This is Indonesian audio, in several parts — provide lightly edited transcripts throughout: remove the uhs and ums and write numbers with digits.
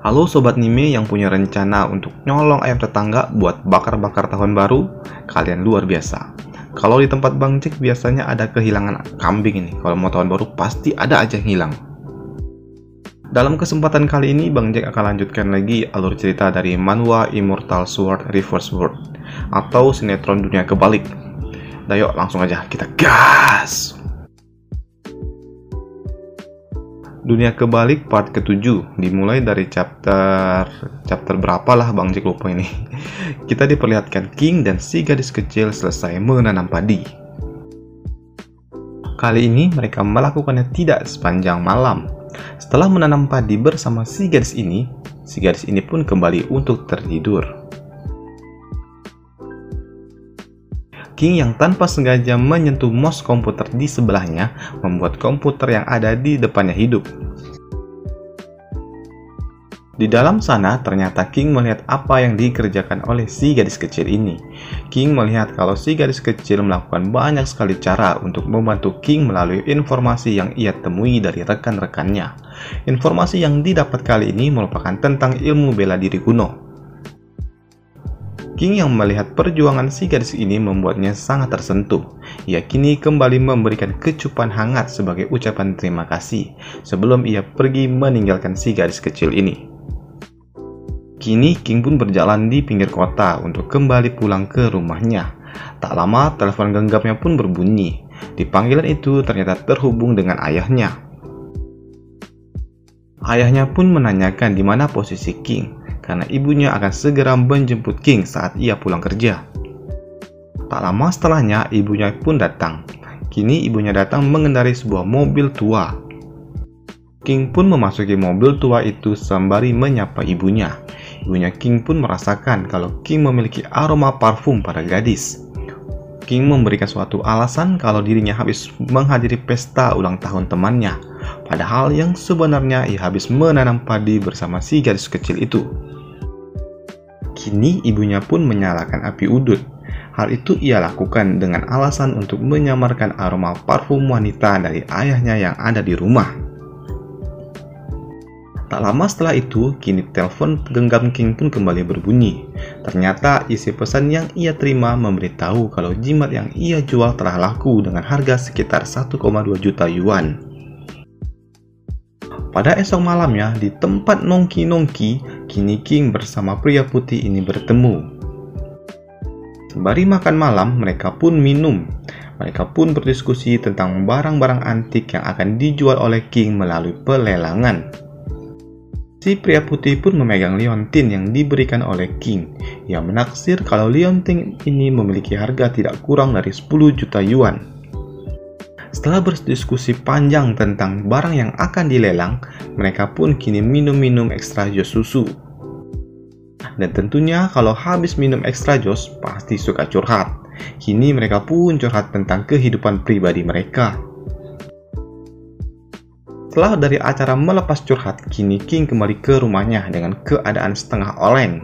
Halo Sobat Nime yang punya rencana untuk nyolong ayam tetangga buat bakar-bakar tahun baru, kalian luar biasa. Kalau di tempat Bang Jack biasanya ada kehilangan kambing ini, kalau mau tahun baru pasti ada aja yang hilang. Dalam kesempatan kali ini Bang Jack akan lanjutkan lagi alur cerita dari manhwa Immortal Sword Reverse World atau sinetron dunia kebalik. Nah yuk langsung aja kita gas! Dunia kebalik part ke-7 dimulai dari chapter berapa lah Bang Jack lupa ini. Kita diperlihatkan King dan si gadis kecil selesai menanam padi. Kali ini mereka melakukannya tidak sepanjang malam. Setelah menanam padi bersama si gadis ini pun kembali untuk tertidur. King yang tanpa sengaja menyentuh mouse komputer di sebelahnya membuat komputer yang ada di depannya hidup. Di dalam sana ternyata King melihat apa yang dikerjakan oleh si gadis kecil ini. King melihat kalau si gadis kecil melakukan banyak sekali cara untuk membantu King melalui informasi yang ia temui dari rekan-rekannya. Informasi yang didapat kali ini merupakan tentang ilmu bela diri kuno. King yang melihat perjuangan si gadis ini membuatnya sangat tersentuh. Ia kini kembali memberikan kecupan hangat sebagai ucapan terima kasih sebelum ia pergi meninggalkan si gadis kecil ini. Kini King pun berjalan di pinggir kota untuk kembali pulang ke rumahnya. Tak lama telepon genggamnya pun berbunyi. Di panggilan itu ternyata terhubung dengan ayahnya. Ayahnya pun menanyakan di mana posisi King, karena ibunya akan segera menjemput King saat ia pulang kerja. Tak lama setelahnya, ibunya pun datang. Kini ibunya datang mengendarai sebuah mobil tua. King pun memasuki mobil tua itu sembari menyapa ibunya. Ibunya King pun merasakan kalau King memiliki aroma parfum para gadis. King memberikan suatu alasan kalau dirinya habis menghadiri pesta ulang tahun temannya, padahal yang sebenarnya ia habis menanam padi bersama si gadis kecil itu. Kini ibunya pun menyalakan api udut. Hal itu ia lakukan dengan alasan untuk menyamarkan aroma parfum wanita dari ayahnya yang ada di rumah. Tak lama setelah itu, kini telepon genggam King pun kembali berbunyi. Ternyata isi pesan yang ia terima memberitahu kalau jimat yang ia jual telah laku dengan harga sekitar 1,2 juta yuan. Pada esok malamnya, di tempat nongki-nongki, kini King bersama pria putih ini bertemu. Sembari makan malam, mereka pun minum. Mereka pun berdiskusi tentang barang-barang antik yang akan dijual oleh King melalui pelelangan. Si pria putih pun memegang liontin yang diberikan oleh King. Ia menaksir kalau liontin ini memiliki harga tidak kurang dari 10 juta yuan. Setelah berdiskusi panjang tentang barang yang akan dilelang, mereka pun kini minum-minum ekstra jos susu. Dan tentunya kalau habis minum ekstra jos, pasti suka curhat. Kini mereka pun curhat tentang kehidupan pribadi mereka. Setelah dari acara melepas curhat, kini King kembali ke rumahnya dengan keadaan setengah oleng.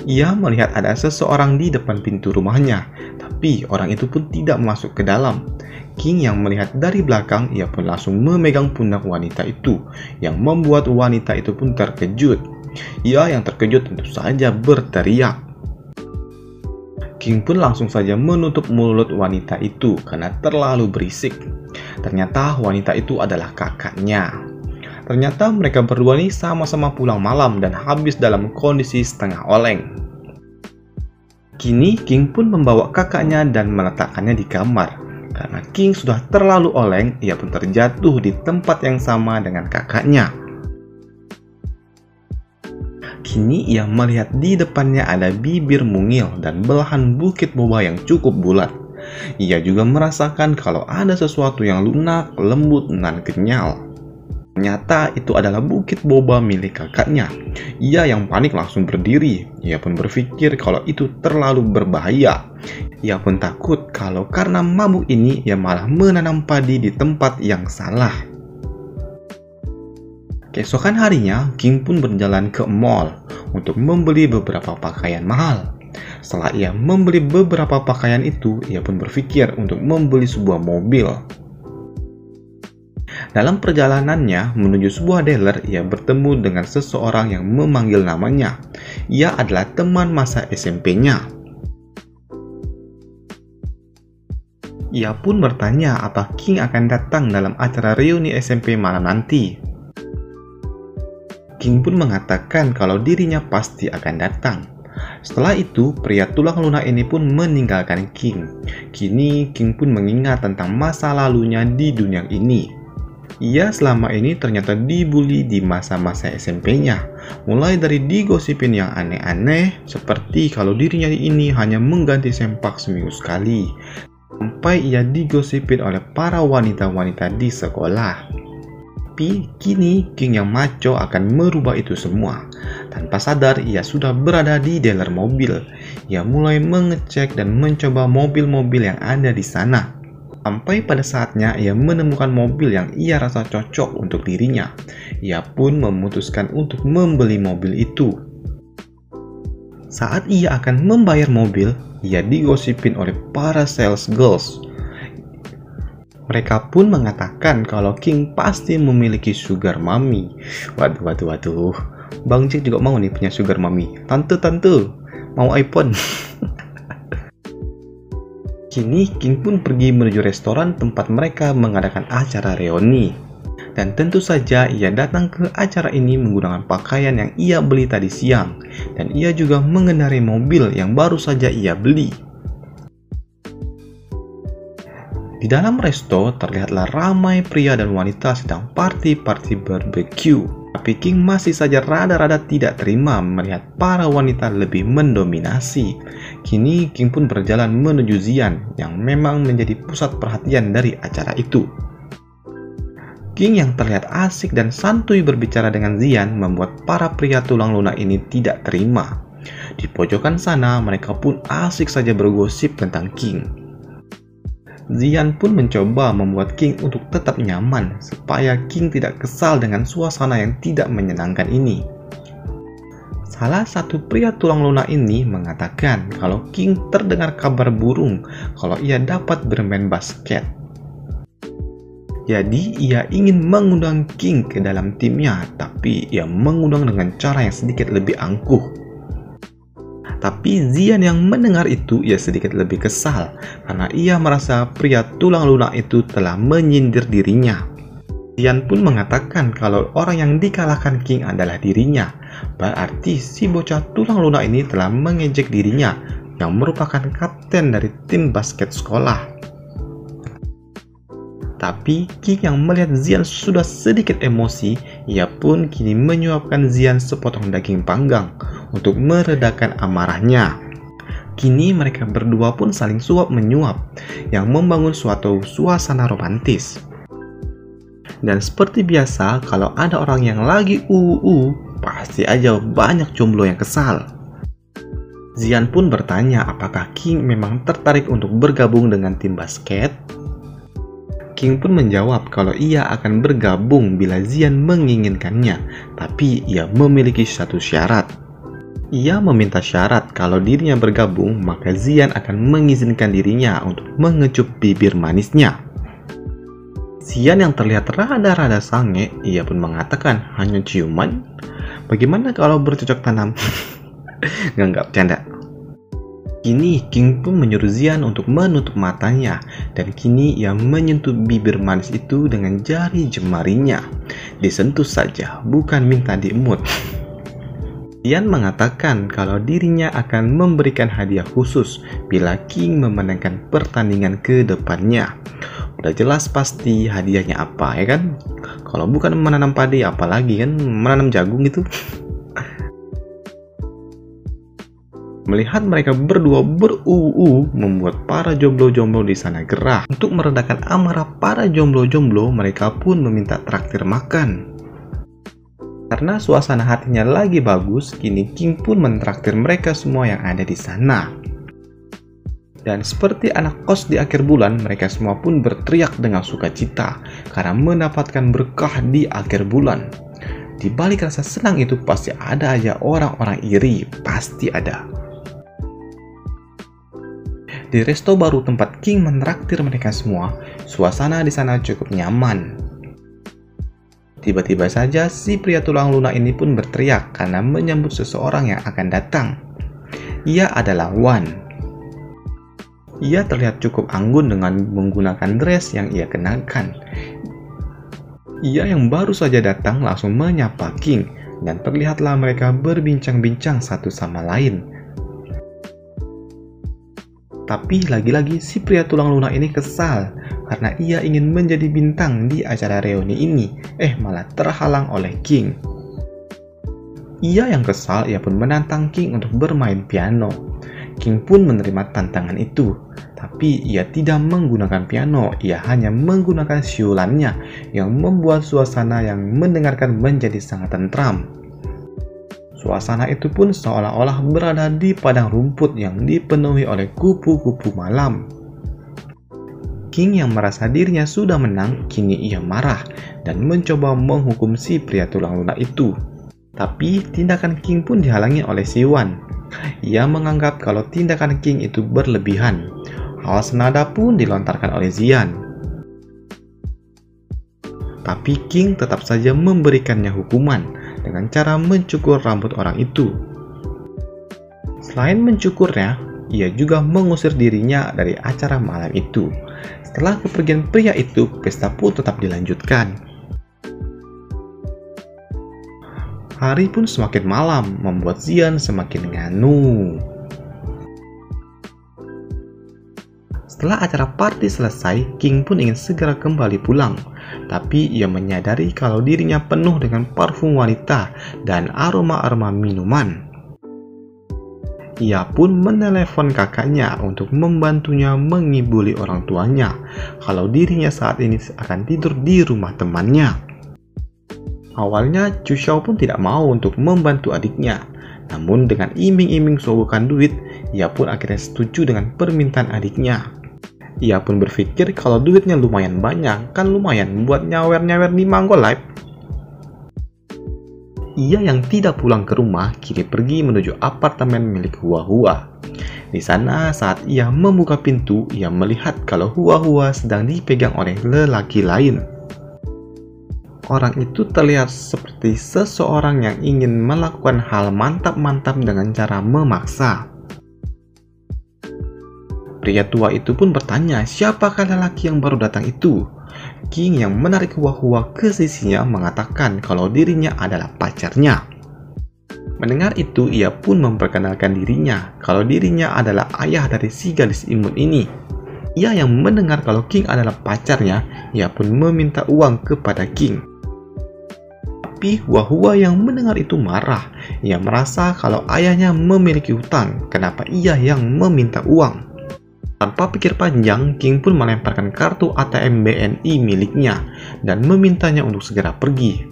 Ia melihat ada seseorang di depan pintu rumahnya, tapi orang itu pun tidak masuk ke dalam. King yang melihat dari belakang, ia pun langsung memegang pundak wanita itu, yang membuat wanita itu pun terkejut. Ia yang terkejut tentu saja berteriak. King pun langsung saja menutup mulut wanita itu karena terlalu berisik. Ternyata wanita itu adalah kakaknya. Ternyata mereka berdua ini sama-sama pulang malam dan habis dalam kondisi setengah oleng. Kini King pun membawa kakaknya dan meletakkannya di kamar. Karena King sudah terlalu oleng, ia pun terjatuh di tempat yang sama dengan kakaknya. Kini ia melihat di depannya ada bibir mungil dan belahan bukit boba yang cukup bulat. Ia juga merasakan kalau ada sesuatu yang lunak, lembut, dan kenyal. Ternyata itu adalah bukit boba milik kakaknya. Ia yang panik langsung berdiri. Ia pun berpikir kalau itu terlalu berbahaya. Ia pun takut kalau karena mabuk ini ia malah menanam padi di tempat yang salah. Keesokan harinya, King pun berjalan ke mall untuk membeli beberapa pakaian mahal. Setelah ia membeli beberapa pakaian itu, ia pun berpikir untuk membeli sebuah mobil. Dalam perjalanannya menuju sebuah dealer, ia bertemu dengan seseorang yang memanggil namanya. Ia adalah teman masa SMP-nya. Ia pun bertanya apa King akan datang dalam acara reuni SMP malam nanti. King pun mengatakan kalau dirinya pasti akan datang. Setelah itu, pria tulang lunak ini pun meninggalkan King. Kini, King pun mengingat tentang masa lalunya di dunia ini. Ia selama ini ternyata dibully di masa-masa SMP-nya. Mulai dari digosipin yang aneh-aneh, seperti kalau dirinya ini hanya mengganti sempak seminggu sekali. Sampai ia digosipin oleh para wanita-wanita di sekolah. Tapi kini King yang maco akan merubah itu semua. Tanpa sadar ia sudah berada di dealer mobil. Ia mulai mengecek dan mencoba mobil-mobil yang ada di sana. Sampai pada saatnya ia menemukan mobil yang ia rasa cocok untuk dirinya. Ia pun memutuskan untuk membeli mobil itu. Saat ia akan membayar mobil, ia digosipin oleh para sales girls. Mereka pun mengatakan kalau King pasti memiliki sugar mommy. Waduh. Bang Jack juga mau nih punya sugar mommy. Tante, mau iPhone. Kini King pun pergi menuju restoran tempat mereka mengadakan acara reuni. Dan tentu saja ia datang ke acara ini menggunakan pakaian yang ia beli tadi siang. Dan ia juga mengendarai mobil yang baru saja ia beli. Di dalam resto terlihatlah ramai pria dan wanita sedang party-party barbecue. Tapi King masih saja rada-rada tidak terima melihat para wanita lebih mendominasi. Kini King pun berjalan menuju Zian yang memang menjadi pusat perhatian dari acara itu. King yang terlihat asik dan santuy berbicara dengan Zian membuat para pria tulang lunak ini tidak terima. Di pojokan sana mereka pun asik saja bergosip tentang King. Zian pun mencoba membuat King untuk tetap nyaman supaya King tidak kesal dengan suasana yang tidak menyenangkan ini. Salah satu pria tulang lunak ini mengatakan kalau King terdengar kabar burung kalau ia dapat bermain basket. Jadi ia ingin mengundang King ke dalam timnya, tapi ia mengundang dengan cara yang sedikit lebih angkuh. Tapi Zian yang mendengar itu ia sedikit lebih kesal karena ia merasa pria tulang lunak itu telah menyindir dirinya. Zian pun mengatakan kalau orang yang dikalahkan King adalah dirinya. Berarti si bocah tulang lunak ini telah mengejek dirinya yang merupakan kapten dari tim basket sekolah. Tapi King yang melihat Zian sudah sedikit emosi, ia pun kini menyuapkan Zian sepotong daging panggang untuk meredakan amarahnya. Kini mereka berdua pun saling suap menyuap yang membangun suatu suasana romantis. Dan seperti biasa, kalau ada orang yang lagi pasti aja banyak jomblo yang kesal. Zian pun bertanya apakah King memang tertarik untuk bergabung dengan tim basket. King pun menjawab kalau ia akan bergabung bila Zian menginginkannya, tapi ia memiliki satu syarat. Ia meminta syarat kalau dirinya bergabung, maka Zian akan mengizinkan dirinya untuk mengecup bibir manisnya. Zian yang terlihat rada-rada sange, ia pun mengatakan hanya ciuman. Bagaimana kalau bercocok tanam? Nggak bercanda. Kini King pun menyuruh Zian untuk menutup matanya dan kini ia menyentuh bibir manis itu dengan jari jemarinya. Disentuh saja, bukan minta diemut. Zian mengatakan kalau dirinya akan memberikan hadiah khusus bila King memenangkan pertandingan ke depannya. Udah jelas pasti hadiahnya apa ya kan? Kalau bukan menanam padi apalagi kan menanam jagung gitu. Melihat mereka berdua membuat para jomblo-jomblo di sana gerah. Untuk meredakan amarah para jomblo-jomblo, mereka pun meminta traktir makan. Karena suasana hatinya lagi bagus, kini King pun mentraktir mereka semua yang ada di sana. Dan seperti anak kos di akhir bulan, mereka semua pun berteriak dengan sukacita karena mendapatkan berkah di akhir bulan. Di balik rasa senang itu pasti ada aja orang-orang iri, pasti ada. Di resto baru tempat King mentraktir mereka semua, suasana di sana cukup nyaman. Tiba-tiba saja si pria tulang lunak ini pun berteriak karena menyambut seseorang yang akan datang. Ia adalah Wan. Ia terlihat cukup anggun dengan menggunakan dress yang ia kenakan. Ia yang baru saja datang langsung menyapa King, dan terlihatlah mereka berbincang-bincang satu sama lain. Tapi lagi-lagi si pria tulang lunak ini kesal karena ia ingin menjadi bintang di acara reuni ini, malah terhalang oleh King. Ia yang kesal, ia pun menantang King untuk bermain piano. King pun menerima tantangan itu, tapi ia tidak menggunakan piano, ia hanya menggunakan siulannya yang membuat suasana yang mendengarkan menjadi sangat tentram. Suasana itu pun seolah-olah berada di padang rumput yang dipenuhi oleh kupu-kupu malam. King yang merasa dirinya sudah menang, kini ia marah dan mencoba menghukum si pria tulang lunak itu. Tapi tindakan King pun dihalangi oleh si Wan. Ia menganggap kalau tindakan King itu berlebihan. Hal senada pun dilontarkan oleh Zian. Tapi King tetap saja memberikannya hukuman dengan cara mencukur rambut orang itu. Selain mencukurnya, ia juga mengusir dirinya dari acara malam itu. Setelah kepergian pria itu, pesta pun tetap dilanjutkan. Hari pun semakin malam, membuat Zian semakin nganu. Setelah acara party selesai, King pun ingin segera kembali pulang. Tapi ia menyadari kalau dirinya penuh dengan parfum wanita dan aroma-aroma minuman. Ia pun menelepon kakaknya untuk membantunya mengibuli orang tuanya kalau dirinya saat ini akan tidur di rumah temannya. Awalnya Chu Xiao pun tidak mau untuk membantu adiknya, namun dengan iming-iming sogokan duit, ia pun akhirnya setuju dengan permintaan adiknya. Ia pun berpikir kalau duitnya lumayan banyak, kan lumayan buat nyawer-nyawer di Mango Live. Ia yang tidak pulang ke rumah, kini pergi menuju apartemen milik Hua Hua. Di sana saat ia membuka pintu, ia melihat kalau Hua Hua sedang dipegang oleh lelaki lain. Orang itu terlihat seperti seseorang yang ingin melakukan hal mantap-mantap dengan cara memaksa. Pria tua itu pun bertanya siapakah lelaki yang baru datang itu. King yang menarik Hua Hua ke sisinya mengatakan kalau dirinya adalah pacarnya. Mendengar itu, ia pun memperkenalkan dirinya kalau dirinya adalah ayah dari si gadis imut ini. Ia yang mendengar kalau King adalah pacarnya, ia pun meminta uang kepada King. Tapi Hua Hua yang mendengar itu marah. Ia merasa kalau ayahnya memiliki hutang, kenapa ia yang meminta uang? Tanpa pikir panjang, King pun melemparkan kartu ATM BNI miliknya dan memintanya untuk segera pergi.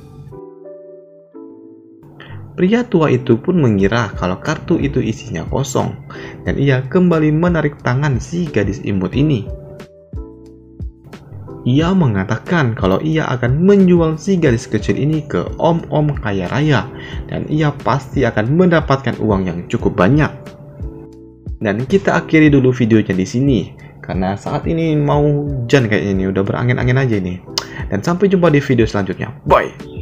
Pria tua itu pun mengira kalau kartu itu isinya kosong, dan ia kembali menarik tangan si gadis imut ini. Ia mengatakan kalau ia akan menjual si gadis kecil ini ke om-om kaya raya, dan ia pasti akan mendapatkan uang yang cukup banyak. Dan kita akhiri dulu videonya di sini, karena saat ini mau hujan kayaknya ini, udah berangin-angin aja ini. Dan sampai jumpa di video selanjutnya. Bye!